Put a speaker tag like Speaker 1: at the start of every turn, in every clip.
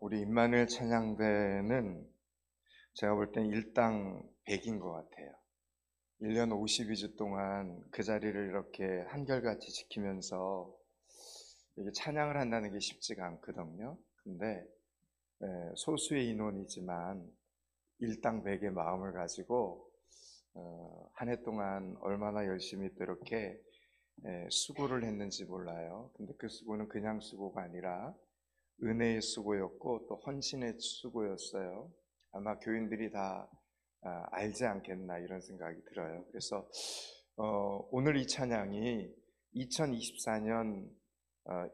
Speaker 1: 우리 임마누엘 찬양대는 제가 볼 땐 일당 100인 것 같아요. 1년 52주 동안 그 자리를 이렇게 한결같이 지키면서 이게 찬양을 한다는 게 쉽지가 않거든요. 근데 소수의 인원이지만 일당 100의 마음을 가지고 한 해 동안 얼마나 열심히 또 이렇게 수고를 했는지 몰라요. 근데 그 수고는 그냥 수고가 아니라 은혜의 수고였고 또 헌신의 수고였어요. 아마 교인들이 다 알지 않겠나 이런 생각이 들어요. 그래서 오늘 이 찬양이 2024년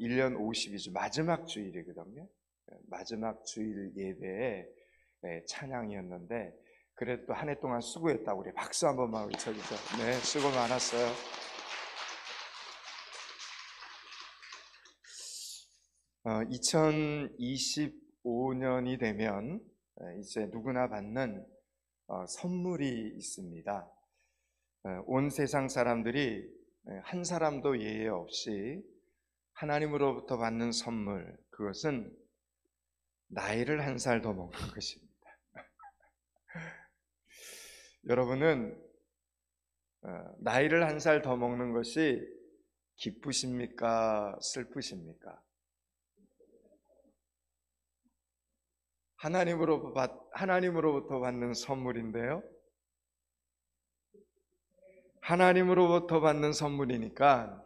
Speaker 1: 1년 52주 마지막 주일이거든요. 마지막 주일 예배의 찬양이었는데 그래도 한 해 동안 수고했다고 우리 박수 한 번만 외쳐주죠. 네, 수고 많았어요. 2025년이 되면 이제 누구나 받는 선물이 있습니다. 온 세상 사람들이 한 사람도 예외 없이 하나님으로부터 받는 선물, 그것은 나이를 한 살 더 먹는 것입니다. 여러분은 나이를 한 살 더 먹는 것이 기쁘십니까? 슬프십니까? 하나님으로부터 받는 선물인데요. 하나님으로부터 받는 선물이니까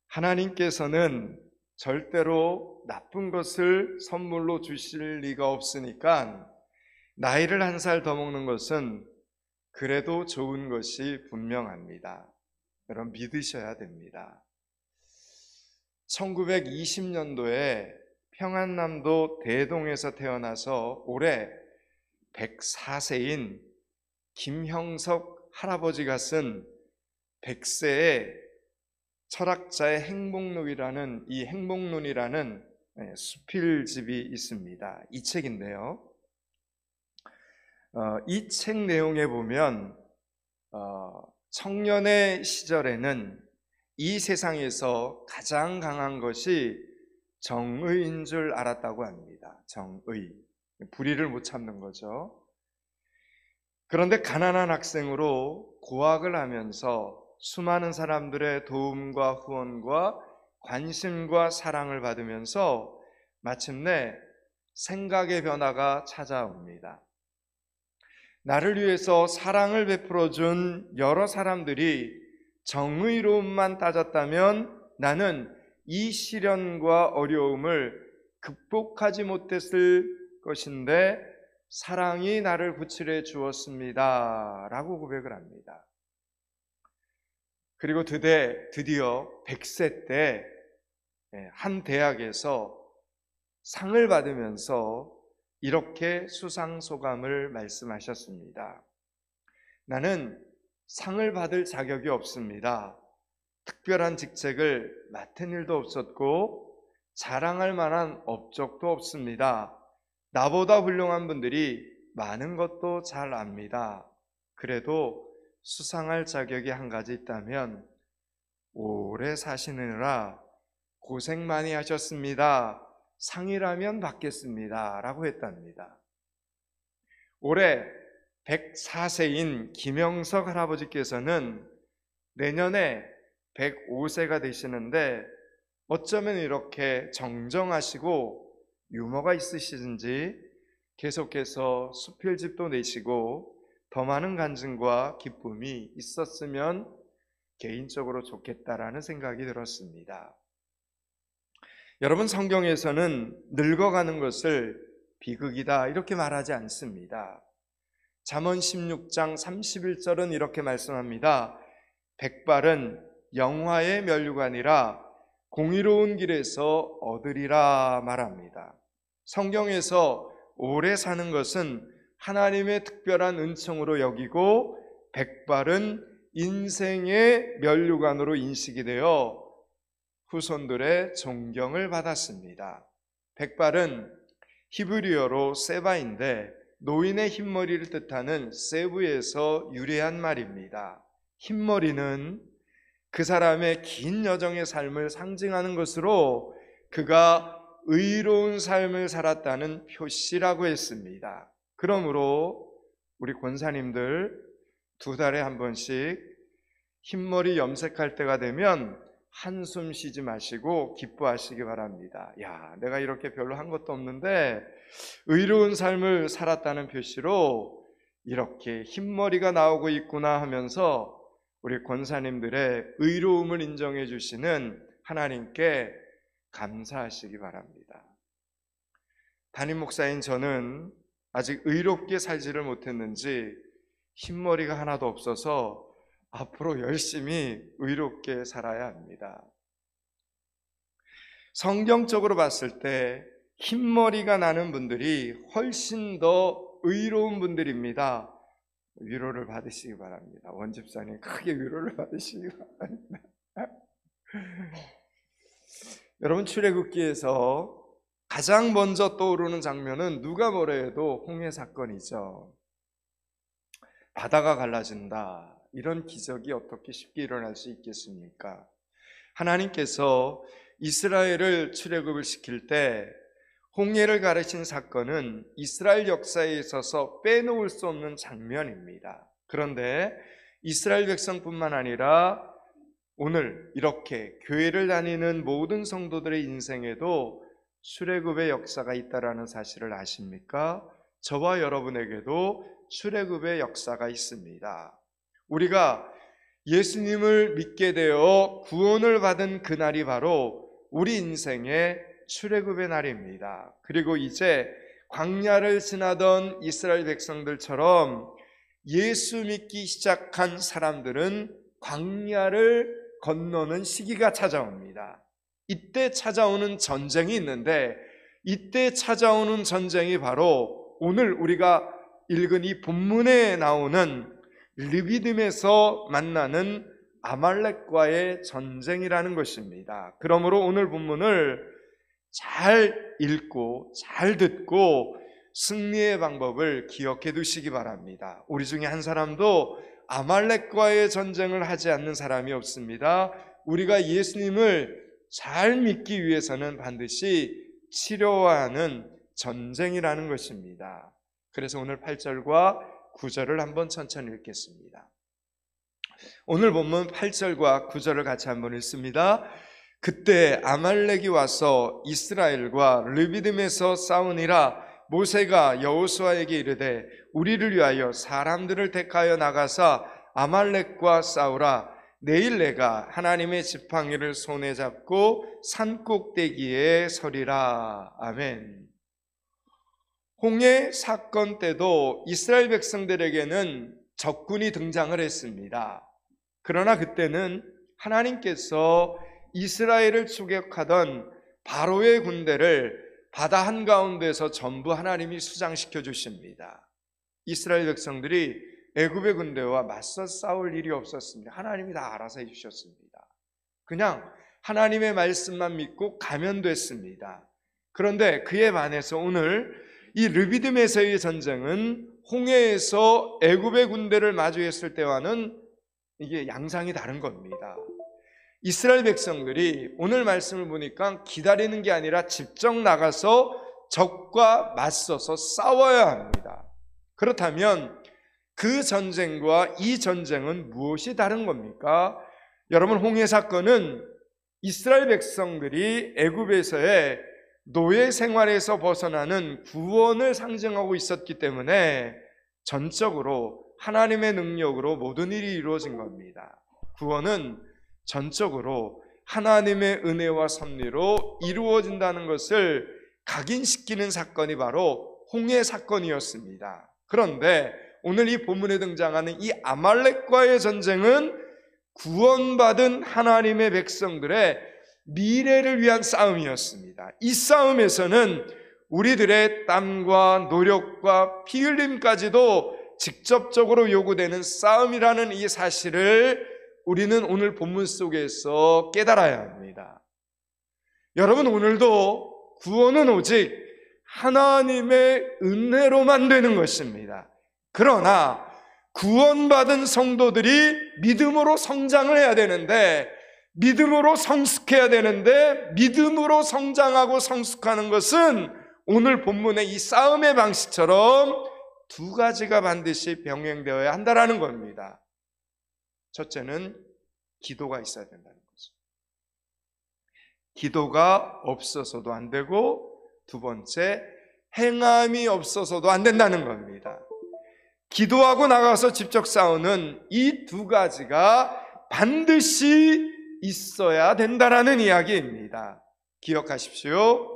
Speaker 1: 하나님께서는 절대로 나쁜 것을 선물로 주실 리가 없으니까 나이를 한 살 더 먹는 것은 그래도 좋은 것이 분명합니다. 여러분 믿으셔야 됩니다. 1920년도에 평안남도 대동에서 태어나서 올해 104세인 김형석 할아버지가 쓴 100세의 철학자의 행복론이라는 이 행복론이라는 수필집이 있습니다. 이 책인데요. 이 책 내용에 보면 청년의 시절에는 이 세상에서 가장 강한 것이 정의인 줄 알았다고 합니다. 정의. 불의를 못 참는 거죠. 그런데 가난한 학생으로 고학을 하면서 수많은 사람들의 도움과 후원과 관심과 사랑을 받으면서 마침내 생각의 변화가 찾아옵니다. 나를 위해서 사랑을 베풀어준 여러 사람들이 정의로움만 따졌다면 나는 이 시련과 어려움을 극복하지 못했을 것인데 사랑이 나를 구출해 주었습니다 라고 고백을 합니다. 그리고 드디어 100세 때 한 대학에서 상을 받으면서 이렇게 수상소감을 말씀하셨습니다. 나는 상을 받을 자격이 없습니다. 특별한 직책을 맡은 일도 없었고 자랑할 만한 업적도 없습니다. 나보다 훌륭한 분들이 많은 것도 잘 압니다. 그래도 수상할 자격이 한 가지 있다면 오래 사시느라 고생 많이 하셨습니다. 상이라면 받겠습니다 라고 했답니다. 올해 104세인 김영석 할아버지께서는 내년에 105세가 되시는데 어쩌면 이렇게 정정하시고 유머가 있으시든지 계속해서 수필집도 내시고 더 많은 간증과 기쁨이 있었으면 개인적으로 좋겠다라는 생각이 들었습니다. 여러분, 성경에서는 늙어가는 것을 비극이다 이렇게 말하지 않습니다. 잠언 16장 31절은 이렇게 말씀합니다. 백발은 영화의 면류관이라 공의로운 길에서 얻으리라 말합니다. 성경에서 오래 사는 것은 하나님의 특별한 은총으로 여기고 백발은 인생의 면류관으로 인식이 되어 후손들의 존경을 받았습니다. 백발은 히브리어로 세바인데 노인의 흰머리를 뜻하는 세부에서 유래한 말입니다. 흰머리는 그 사람의 긴 여정의 삶을 상징하는 것으로 그가 의로운 삶을 살았다는 표시라고 했습니다. 그러므로 우리 권사님들 2달에 한 번씩 흰머리 염색할 때가 되면 한숨 쉬지 마시고 기뻐하시기 바랍니다. 야, 내가 이렇게 별로 한 것도 없는데 의로운 삶을 살았다는 표시로 이렇게 흰머리가 나오고 있구나 하면서 우리 권사님들의 의로움을 인정해 주시는 하나님께 감사하시기 바랍니다. 담임 목사인 저는 아직 의롭게 살지를 못했는지 흰머리가 하나도 없어서 앞으로 열심히 의롭게 살아야 합니다. 성경적으로 봤을 때 흰머리가 나는 분들이 훨씬 더 의로운 분들입니다. 위로를 받으시기 바랍니다. 원집사님 크게 위로를 받으시기 바랍니다. 여러분, 출애굽기에서 가장 먼저 떠오르는 장면은 누가 뭐라 해도 홍해 사건이죠. 바다가 갈라진다. 이런 기적이 어떻게 쉽게 일어날 수 있겠습니까? 하나님께서 이스라엘을 출애굽을 시킬 때 홍해를 가르친 사건은 이스라엘 역사에 있어서 빼놓을 수 없는 장면입니다. 그런데 이스라엘 백성뿐만 아니라 오늘 이렇게 교회를 다니는 모든 성도들의 인생에도 출애굽의 역사가 있다라는 사실을 아십니까? 저와 여러분에게도 출애굽의 역사가 있습니다. 우리가 예수님을 믿게 되어 구원을 받은 그날이 바로 우리 인생의 출애굽의 날입니다. 그리고 이제 광야를 지나던 이스라엘 백성들처럼 예수 믿기 시작한 사람들은 광야를 건너는 시기가 찾아옵니다. 이때 찾아오는 전쟁이 있는데 이때 찾아오는 전쟁이 바로 오늘 우리가 읽은 이 본문에 나오는 르비딤에서 만나는 아말렉과의 전쟁이라는 것입니다. 그러므로 오늘 본문을 잘 읽고 잘 듣고 승리의 방법을 기억해 두시기 바랍니다. 우리 중에 한 사람도 아말렉과의 전쟁을 하지 않는 사람이 없습니다. 우리가 예수님을 잘 믿기 위해서는 반드시 치료해야 하는 전쟁이라는 것입니다. 그래서 오늘 8절과 9절을 한번 천천히 읽겠습니다. 오늘 본문 8절과 9절을 같이 한번 읽습니다. 그때 아말렉이 와서 이스라엘과 르비딤에서 싸우니라. 모세가 여호수아에게 이르되 우리를 위하여 사람들을 택하여 나가사 아말렉과 싸우라. 내일 내가 하나님의 지팡이를 손에 잡고 산 꼭대기에 서리라. 아멘. 홍해 사건 때도 이스라엘 백성들에게는 적군이 등장을 했습니다. 그러나 그때는 하나님께서 이스라엘을 추격하던 바로의 군대를 바다 한가운데서 전부 하나님이 수장시켜 주십니다. 이스라엘 백성들이 애굽의 군대와 맞서 싸울 일이 없었습니다. 하나님이 다 알아서 해주셨습니다. 그냥 하나님의 말씀만 믿고 가면 됐습니다. 그런데 그에 반해서 오늘 이 르비딤에서의 전쟁은 홍해에서 애굽의 군대를 마주했을 때와는 이게 양상이 다른 겁니다. 이스라엘 백성들이 오늘 말씀을 보니까 기다리는 게 아니라 직접 나가서 적과 맞서서 싸워야 합니다. 그렇다면 그 전쟁과 이 전쟁은 무엇이 다른 겁니까? 여러분, 홍해 사건은 이스라엘 백성들이 애굽에서의 노예 생활에서 벗어나는 구원을 상징하고 있었기 때문에 전적으로 하나님의 능력으로 모든 일이 이루어진 겁니다. 구원은 전적으로 하나님의 은혜와 섭리로 이루어진다는 것을 각인시키는 사건이 바로 홍해 사건이었습니다. 그런데 오늘 이 본문에 등장하는 이 아말렉과의 전쟁은 구원받은 하나님의 백성들의 미래를 위한 싸움이었습니다. 이 싸움에서는 우리들의 땀과 노력과 피 흘림까지도 직접적으로 요구되는 싸움이라는 이 사실을 우리는 오늘 본문 속에서 깨달아야 합니다. 여러분, 오늘도 구원은 오직 하나님의 은혜로만 되는 것입니다. 그러나 구원받은 성도들이 믿음으로 성장을 해야 되는데 믿음으로 성숙해야 되는데 믿음으로 성장하고 성숙하는 것은 오늘 본문의 이 싸움의 방식처럼 두 가지가 반드시 병행되어야 한다는 겁니다. 첫째는 기도가 있어야 된다는 거죠. 기도가 없어서도 안 되고, 두 번째, 행함이 없어서도 안 된다는 겁니다. 기도하고 나가서 직접 싸우는 이 두 가지가 반드시 있어야 된다는 이야기입니다. 기억하십시오.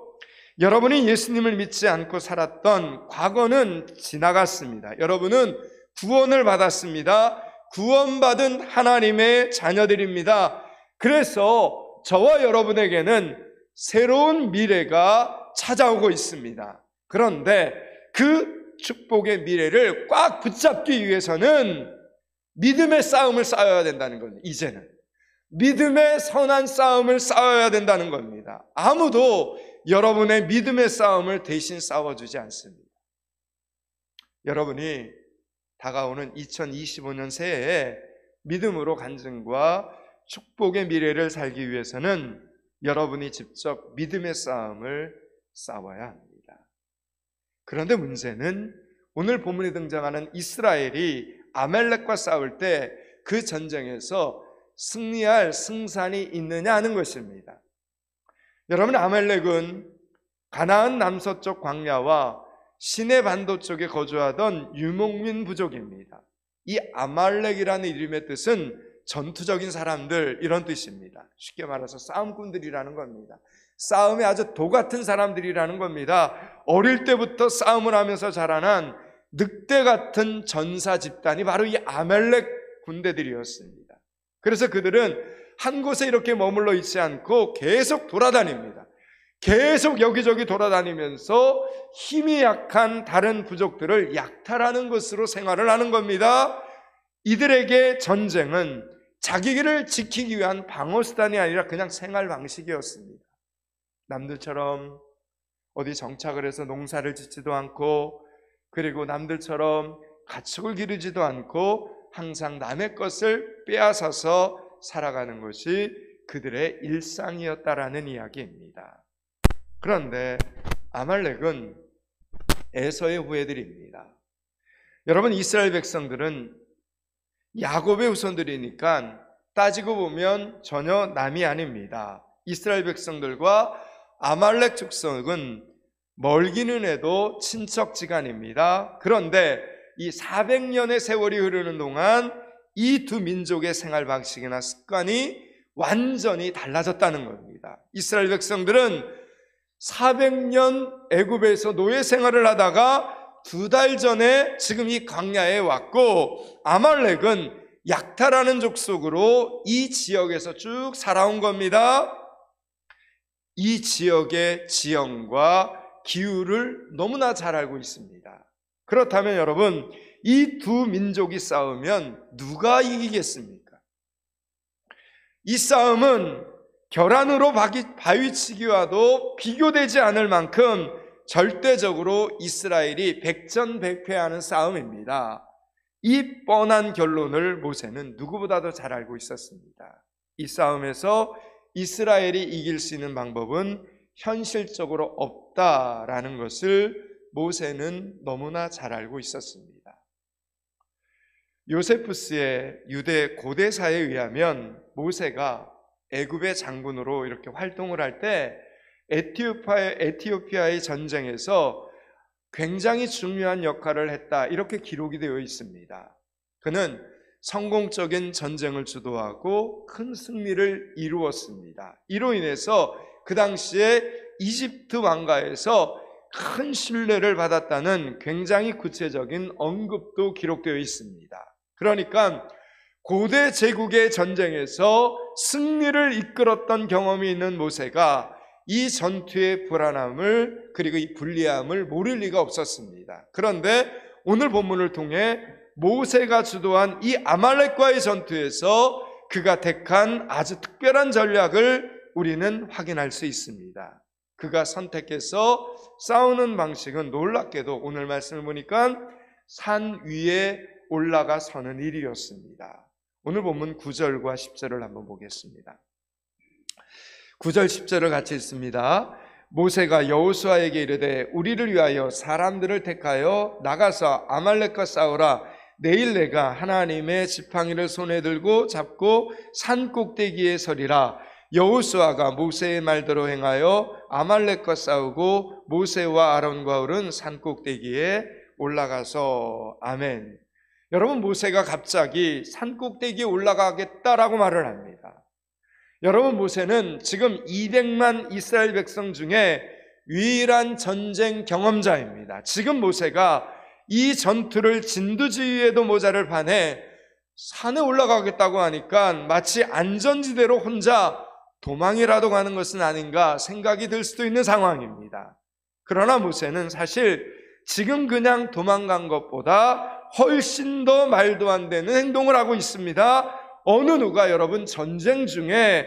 Speaker 1: 여러분이 예수님을 믿지 않고 살았던 과거는 지나갔습니다. 여러분은 구원을 받았습니다. 구원받은 하나님의 자녀들입니다. 그래서 저와 여러분에게는 새로운 미래가 찾아오고 있습니다. 그런데 그 축복의 미래를 꽉 붙잡기 위해서는 믿음의 싸움을 싸워야 된다는 겁니다. 이제는 믿음의 선한 싸움을 싸워야 된다는 겁니다. 아무도 여러분의 믿음의 싸움을 대신 싸워주지 않습니다. 여러분이 다가오는 2025년 새해에 믿음으로 간증과 축복의 미래를 살기 위해서는 여러분이 직접 믿음의 싸움을 싸워야 합니다. 그런데 문제는 오늘 본문에 등장하는 이스라엘이 아말렉과 싸울 때 그 전쟁에서 승리할 승산이 있느냐 하는 것입니다. 여러분, 아말렉은 가나안 남서쪽 광야와 시내 반도 쪽에 거주하던 유목민 부족입니다. 이 아말렉이라는 이름의 뜻은 전투적인 사람들, 이런 뜻입니다. 쉽게 말해서 싸움꾼들이라는 겁니다. 싸움에 아주 도 같은 사람들이라는 겁니다. 어릴 때부터 싸움을 하면서 자라난 늑대 같은 전사 집단이 바로 이 아말렉 군대들이었습니다. 그래서 그들은 한 곳에 이렇게 머물러 있지 않고 계속 돌아다닙니다. 계속 여기저기 돌아다니면서 힘이 약한 다른 부족들을 약탈하는 것으로 생활을 하는 겁니다. 이들에게 전쟁은 자기를 지키기 위한 방어수단이 아니라 그냥 생활 방식이었습니다. 남들처럼 어디 정착을 해서 농사를 짓지도 않고, 그리고 남들처럼 가축을 기르지도 않고 항상 남의 것을 빼앗아서 살아가는 것이 그들의 일상이었다라는 이야기입니다. 그런데 아말렉은 에서의 후예들입니다. 여러분, 이스라엘 백성들은 야곱의 후손들이니까 따지고 보면 전혀 남이 아닙니다. 이스라엘 백성들과 아말렉 족속은 멀기는 해도 친척지간입니다. 그런데 이 400년의 세월이 흐르는 동안 이 두 민족의 생활 방식이나 습관이 완전히 달라졌다는 겁니다. 이스라엘 백성들은 400년 애굽에서 노예 생활을 하다가 2달 전에 지금 이 광야에 왔고, 아말렉은 약탈하는 족속으로 이 지역에서 쭉 살아온 겁니다. 이 지역의 지형과 기후를 너무나 잘 알고 있습니다. 그렇다면 여러분, 이 두 민족이 싸우면 누가 이기겠습니까? 이 싸움은 결안으로 바위치기와도 비교되지 않을 만큼 절대적으로 이스라엘이 백전백패하는 싸움입니다. 이 뻔한 결론을 모세는 누구보다도 잘 알고 있었습니다. 이 싸움에서 이스라엘이 이길 수 있는 방법은 현실적으로 없다라는 것을 모세는 너무나 잘 알고 있었습니다. 요세푸스의 유대 고대사에 의하면 모세가 애굽의 장군으로 이렇게 활동을 할 때 에티오피아의 전쟁에서 굉장히 중요한 역할을 했다, 이렇게 기록이 되어 있습니다. 그는 성공적인 전쟁을 주도하고 큰 승리를 이루었습니다. 이로 인해서 그 당시에 이집트 왕가에서 큰 신뢰를 받았다는 굉장히 구체적인 언급도 기록되어 있습니다. 그러니까 고대 제국의 전쟁에서 승리를 이끌었던 경험이 있는 모세가 이 전투의 불안함을, 그리고 이 불리함을 모를 리가 없었습니다. 그런데 오늘 본문을 통해 모세가 주도한 이 아말렉과의 전투에서 그가 택한 아주 특별한 전략을 우리는 확인할 수 있습니다. 그가 선택해서 싸우는 방식은 놀랍게도 오늘 말씀을 보니까 산 위에 올라가 서는 일이었습니다. 오늘 본문 9절과 10절을 한번 보겠습니다. 9절 10절을 같이 읽습니다. 모세가 여호수아에게 이르되 우리를 위하여 사람들을 택하여 나가서 아말렉과 싸우라. 내일 내가 하나님의 지팡이를 손에 들고 잡고 산 꼭대기에 서리라. 여호수아가 모세의 말대로 행하여 아말렉과 싸우고 모세와 아론과 홀은 산 꼭대기에 올라가서. 아멘. 여러분, 모세가 갑자기 산 꼭대기에 올라가겠다라고 말을 합니다. 여러분, 모세는 지금 200만 이스라엘 백성 중에 유일한 전쟁 경험자입니다. 지금 모세가 이 전투를 진두지휘에도 모자를 판에 산에 올라가겠다고 하니까 마치 안전지대로 혼자 도망이라도 가는 것은 아닌가 생각이 들 수도 있는 상황입니다. 그러나 모세는 사실 지금 그냥 도망간 것보다 훨씬 더 말도 안 되는 행동을 하고 있습니다. 어느 누가 여러분 전쟁 중에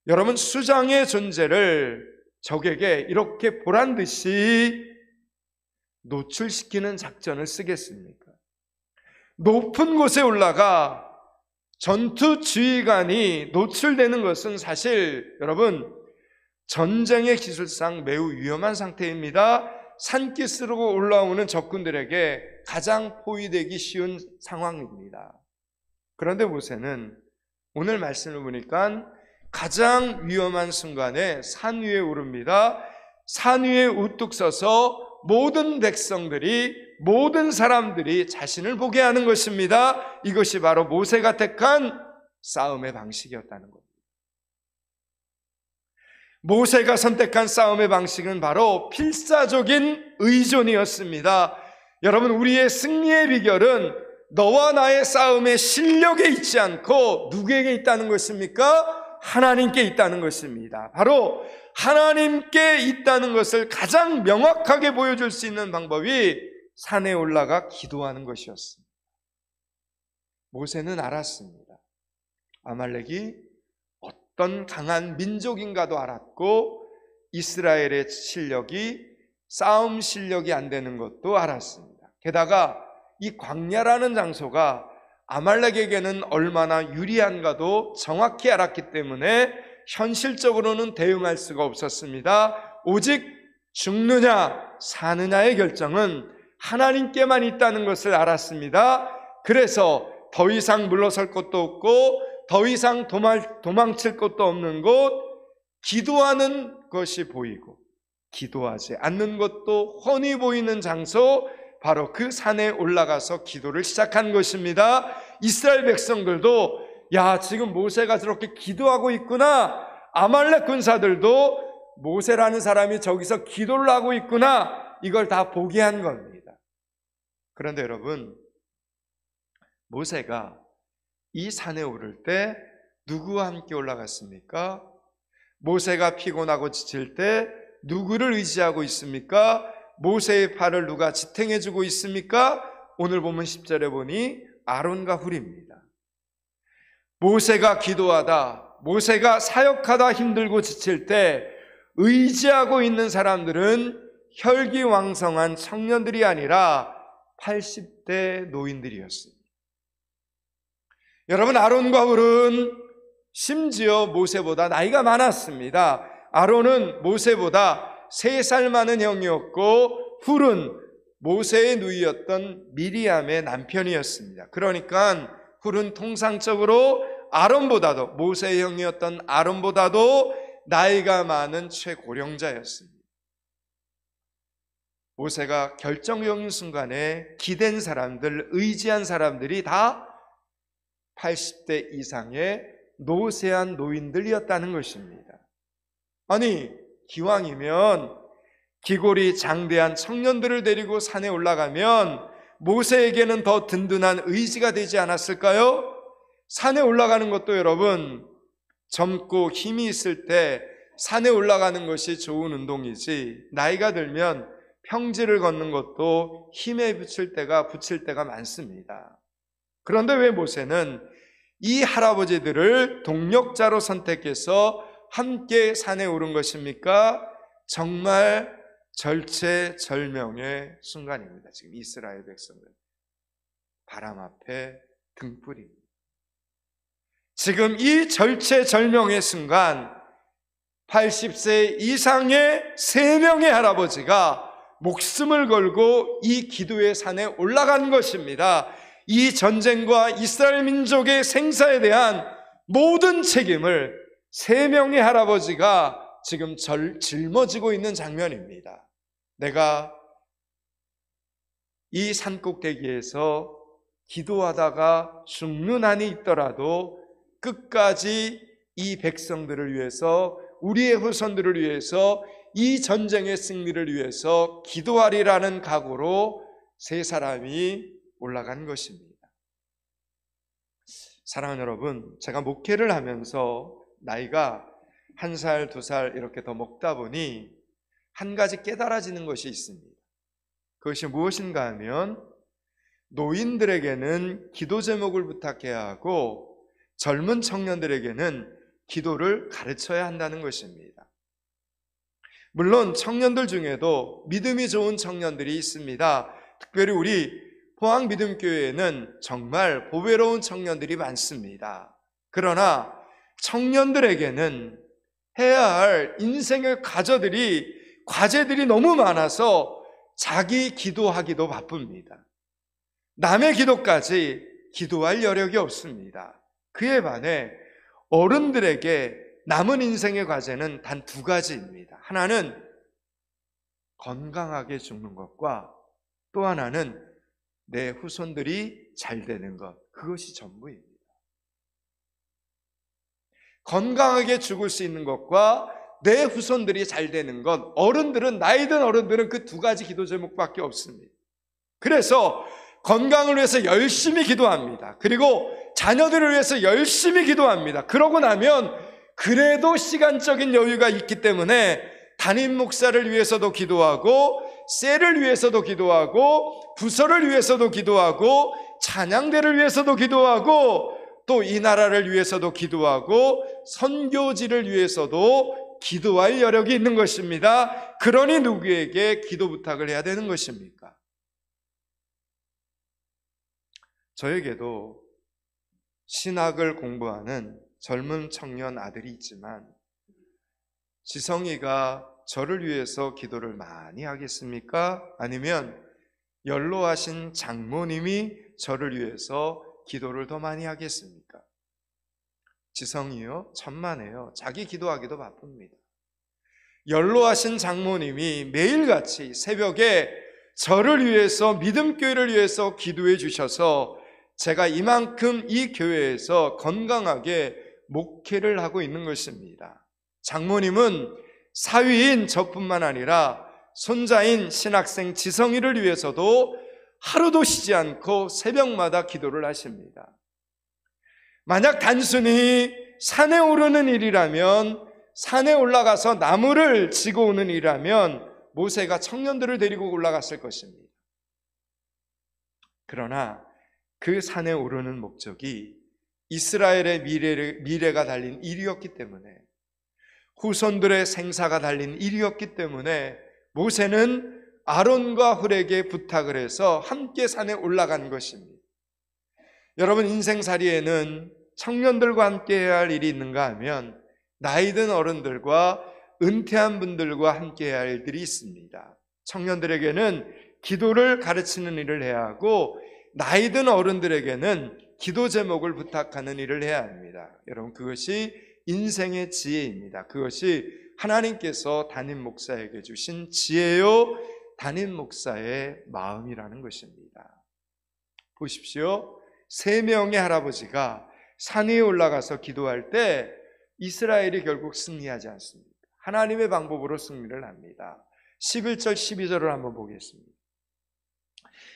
Speaker 1: 여러분 수장의 존재를 적에게 이렇게 보란 듯이 노출시키는 작전을 쓰겠습니까? 높은 곳에 올라가 전투 지휘관이 노출되는 것은 사실 여러분 전쟁의 기술상 매우 위험한 상태입니다. 산기슭으로 올라오는 적군들에게 가장 포위되기 쉬운 상황입니다. 그런데 모세는 오늘 말씀을 보니까 가장 위험한 순간에 산 위에 오릅니다. 산 위에 우뚝 서서 모든 백성들이, 모든 사람들이 자신을 보게 하는 것입니다. 이것이 바로 모세가 택한 싸움의 방식이었다는 겁니다. 모세가 선택한 싸움의 방식은 바로 필사적인 의존이었습니다. 여러분, 우리의 승리의 비결은 너와 나의 싸움의 실력에 있지 않고 누구에게 있다는 것입니까? 하나님께 있다는 것입니다. 바로 하나님께 있다는 것을 가장 명확하게 보여줄 수 있는 방법이 산에 올라가 기도하는 것이었습니다. 모세는 알았습니다. 아말렉이 어떤 강한 민족인가도 알았고 이스라엘의 실력이 싸움 실력이 안 되는 것도 알았습니다. 게다가 이 광야라는 장소가 아말렉에게는 얼마나 유리한가도 정확히 알았기 때문에 현실적으로는 대응할 수가 없었습니다. 오직 죽느냐 사느냐의 결정은 하나님께만 있다는 것을 알았습니다. 그래서 더 이상 물러설 것도 없고 더 이상 도망칠 것도 없는 곳, 기도하는 것이 보이고 기도하지 않는 것도 훤히 보이는 장소, 바로 그 산에 올라가서 기도를 시작한 것입니다. 이스라엘 백성들도 야, 지금 모세가 저렇게 기도하고 있구나, 아말렉 군사들도 모세라는 사람이 저기서 기도를 하고 있구나, 이걸 다 보게 한 겁니다. 그런데 여러분, 모세가 이 산에 오를 때 누구와 함께 올라갔습니까? 모세가 피곤하고 지칠 때 누구를 의지하고 있습니까? 모세의 팔을 누가 지탱해주고 있습니까? 오늘 보면 10절에 보니 아론과 훌입니다. 모세가 기도하다, 모세가 사역하다 힘들고 지칠 때 의지하고 있는 사람들은 혈기왕성한 청년들이 아니라 80대 노인들이었습니다. 여러분, 아론과 훌은 심지어 모세보다 나이가 많았습니다. 아론은 모세보다 3살 많은 형이었고 훌은 모세의 누이였던 미리암의 남편이었습니다. 그러니까 훌은 통상적으로 아론보다도, 모세의 형이었던 아론보다도 나이가 많은 최고령자였습니다. 모세가 결정적인 순간에 기댄 사람들, 의지한 사람들이 다 80대 이상의 노쇠한 노인들이었다는 것입니다. 아니, 기왕이면 기골이 장대한 청년들을 데리고 산에 올라가면 모세에게는 더 든든한 의지가 되지 않았을까요? 산에 올라가는 것도 여러분, 젊고 힘이 있을 때 산에 올라가는 것이 좋은 운동이지, 나이가 들면 평지를 걷는 것도 힘에 붙일 때가 많습니다. 그런데 왜 모세는 이 할아버지들을 동력자로 선택해서 함께 산에 오른 것입니까? 정말 절체절명의 순간입니다. 지금 이스라엘 백성은 바람 앞에 등불입니다. 지금 이 절체절명의 순간,
Speaker 2: 80세 이상의 3명의 할아버지가 목숨을 걸고 이 기도의 산에 올라간 것입니다. 이 전쟁과 이스라엘 민족의 생사에 대한 모든 책임을 3명의 할아버지가 지금 짊어지고 있는 장면입니다. 내가 이 산꼭대기에서 기도하다가 죽는 한이 있더라도 끝까지 이 백성들을 위해서, 우리의 후손들을 위해서, 이 전쟁의 승리를 위해서 기도하리라는 각오로 3사람이 올라간 것입니다. 사랑하는 여러분, 제가 목회를 하면서 나이가 1살, 2살 이렇게 더 먹다 보니 한 가지 깨달아지는 것이 있습니다. 그것이 무엇인가 하면 노인들에게는 기도 제목을 부탁해야 하고 젊은 청년들에게는 기도를 가르쳐야 한다는 것입니다. 물론 청년들 중에도 믿음이 좋은 청년들이 있습니다. 특별히 우리 포항믿음교회에는 정말 보배로운 청년들이 많습니다. 그러나 청년들에게는 해야 할 인생의 과제들이 너무 많아서 자기 기도하기도 바쁩니다. 남의 기도까지 기도할 여력이 없습니다. 그에 반해 어른들에게 남은 인생의 과제는 단 2가지입니다. 하나는 건강하게 죽는 것과 또 하나는 내 후손들이 잘 되는 것, 그것이 전부입니다. 건강하게 죽을 수 있는 것과 내 후손들이 잘 되는 것, 나이 든 어른들은 그 2가지 기도 제목밖에 없습니다. 그래서 건강을 위해서 열심히 기도합니다. 그리고 자녀들을 위해서 열심히 기도합니다. 그러고 나면 그래도 시간적인 여유가 있기 때문에 담임 목사를 위해서도 기도하고, 셀을 위해서도 기도하고, 부서를 위해서도 기도하고, 찬양대를 위해서도 기도하고, 또 이 나라를 위해서도 기도하고, 선교지를 위해서도 기도할 여력이 있는 것입니다. 그러니 누구에게 기도 부탁을 해야 되는 것입니까? 저에게도 신학을 공부하는 젊은 청년 아들이 있지만 지성이가 저를 위해서 기도를 많이 하겠습니까? 아니면 연로하신 장모님이 저를 위해서 기도를 더 많이 하겠습니까? 지성이요? 천만에요. 자기 기도하기도 바쁩니다. 연로하신 장모님이 매일같이 새벽에 저를 위해서, 믿음교회를 위해서 기도해 주셔서 제가 이만큼 이 교회에서 건강하게 목회를 하고 있는 것입니다. 장모님은 사위인 저뿐만 아니라 손자인 신학생 지성이를 위해서도 하루도 쉬지 않고 새벽마다 기도를 하십니다. 만약 단순히 산에 오르는 일이라면, 산에 올라가서 나무를 지고 오는 일이라면 모세가 청년들을 데리고 올라갔을 것입니다. 그러나 그 산에 오르는 목적이 이스라엘의 미래가 달린 일이었기 때문에, 후손들의 생사가 달린 일이었기 때문에 모세는 아론과 훌에게 부탁을 해서 함께 산에 올라간 것입니다. 여러분, 인생살이에는 청년들과 함께 해야 할 일이 있는가 하면 나이든 어른들과 은퇴한 분들과 함께 해야 할 일들이 있습니다. 청년들에게는 기도를 가르치는 일을 해야 하고, 나이든 어른들에게는 기도 제목을 부탁하는 일을 해야 합니다. 여러분, 그것이 인생의 지혜입니다. 그것이 하나님께서 담임 목사에게 주신 지혜요, 담임 목사의 마음이라는 것입니다. 보십시오. 3명의 할아버지가 산 위에 올라가서 기도할 때 이스라엘이 결국 승리하지 않습니다. 하나님의 방법으로 승리를 합니다. 11절 12절을 한번 보겠습니다.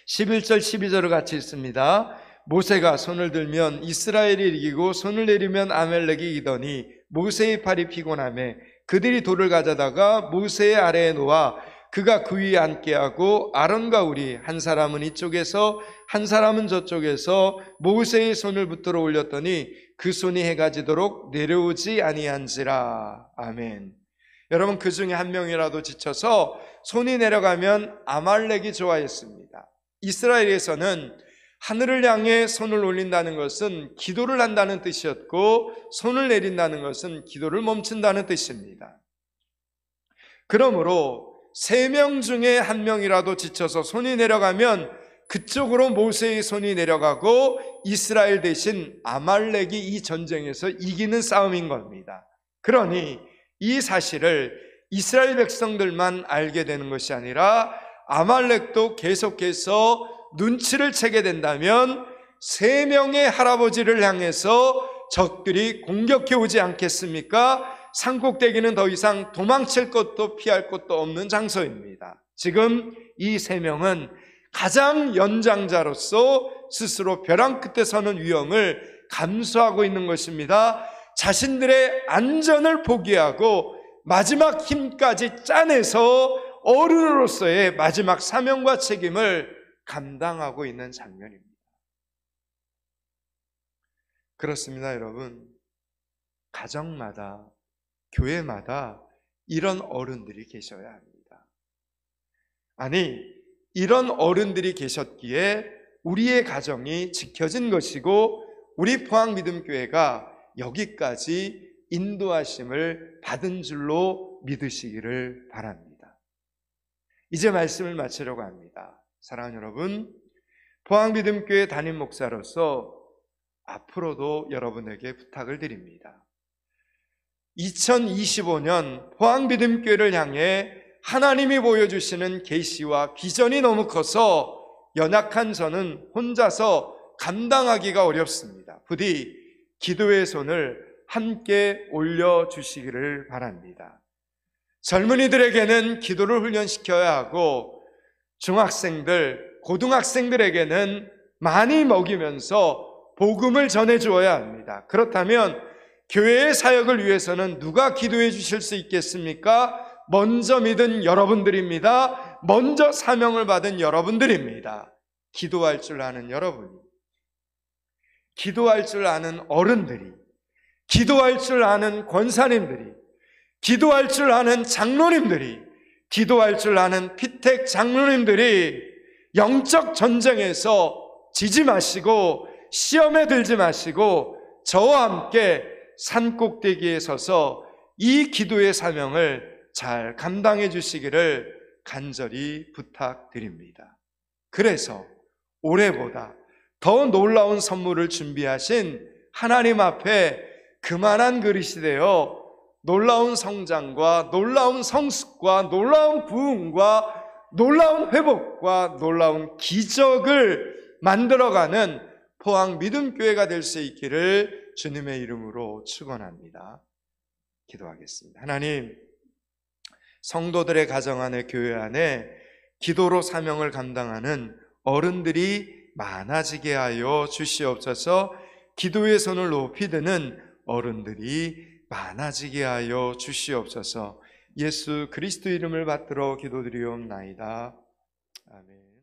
Speaker 2: 11절 12절을 같이 읽습니다. 모세가 손을 들면 이스라엘이 이기고 손을 내리면 아멜렉이 이기더니 모세의 팔이 피곤하매 그들이 돌을 가져다가 모세의 아래에 놓아 그가 그 위에 앉게 하고 아론과 훌이 한 사람은 이쪽에서 한 사람은 저쪽에서 모세의 손을 붙들어 올렸더니 그 손이 해가 지도록 내려오지 아니한지라. 아멘. 여러분, 그 중에 한 명이라도 지쳐서 손이 내려가면 아말렉이 좋아했습니다. 이스라엘에서는 하늘을 향해 손을 올린다는 것은 기도를 한다는 뜻이었고, 손을 내린다는 것은 기도를 멈춘다는 뜻입니다. 그러므로 3명 중에 1명이라도 지쳐서 손이 내려가면 그쪽으로 모세의 손이 내려가고 이스라엘 대신 아말렉이 이 전쟁에서 이기는 싸움인 겁니다. 그러니 이 사실을 이스라엘 백성들만 알게 되는 것이 아니라 아말렉도 계속해서 눈치를 채게 된다면 3명의 할아버지를 향해서 적들이 공격해 오지 않겠습니까? 산꼭대기는 더 이상 도망칠 것도 피할 것도 없는 장소입니다. 지금 이 3명은 가장 연장자로서 스스로 벼랑 끝에 서는 위험을 감수하고 있는 것입니다. 자신들의 안전을 포기하고 마지막 힘까지 짜내서 어른으로서의 마지막 사명과 책임을 감당하고 있는 장면입니다. 그렇습니다, 여러분. 가정마다, 교회마다 이런 어른들이 계셔야 합니다. 아니, 이런 어른들이 계셨기에 우리의 가정이 지켜진 것이고 우리 포항믿음교회가 여기까지 인도하심을 받은 줄로 믿으시기를 바랍니다. 이제 말씀을 마치려고 합니다. 사랑하는 여러분, 포항믿음교회 담임 목사로서 앞으로도 여러분에게 부탁을 드립니다. 2025년 포항믿음교회를 향해 하나님이 보여주시는 계시와 비전이 너무 커서 연약한 저는 혼자서 감당하기가 어렵습니다. 부디 기도의 손을 함께 올려주시기를 바랍니다. 젊은이들에게는 기도를 훈련시켜야 하고 중학생들, 고등학생들에게는 많이 먹이면서 복음을 전해주어야 합니다. 그렇다면 교회의 사역을 위해서는 누가 기도해 주실 수 있겠습니까? 먼저 믿은 여러분들입니다. 먼저 사명을 받은 여러분들입니다. 기도할 줄 아는 여러분이, 기도할 줄 아는 어른들이, 기도할 줄 아는 권사님들이, 기도할 줄 아는 장로님들이, 기도할 줄 아는 피택 장로님들이 영적 전쟁에서 지지 마시고 시험에 들지 마시고 저와 함께 산꼭대기에 서서 이 기도의 사명을 잘 감당해 주시기를 간절히 부탁드립니다. 그래서 올해보다 더 놀라운 선물을 준비하신 하나님 앞에 그만한 그릇이 되어 놀라운 성장과 놀라운 성숙과 놀라운 부흥과 놀라운 회복과 놀라운 기적을 만들어가는 포항 믿음교회가 될 수 있기를 주님의 이름으로 축원합니다. 기도하겠습니다. 하나님, 성도들의 가정 안에, 교회 안에 기도로 사명을 감당하는 어른들이 많아지게 하여 주시옵소서. 기도의 손을 높이 드는 어른들이 많아지게 하여 주시옵소서. 예수 그리스도 이름을 받들어 기도드리옵나이다. 아멘.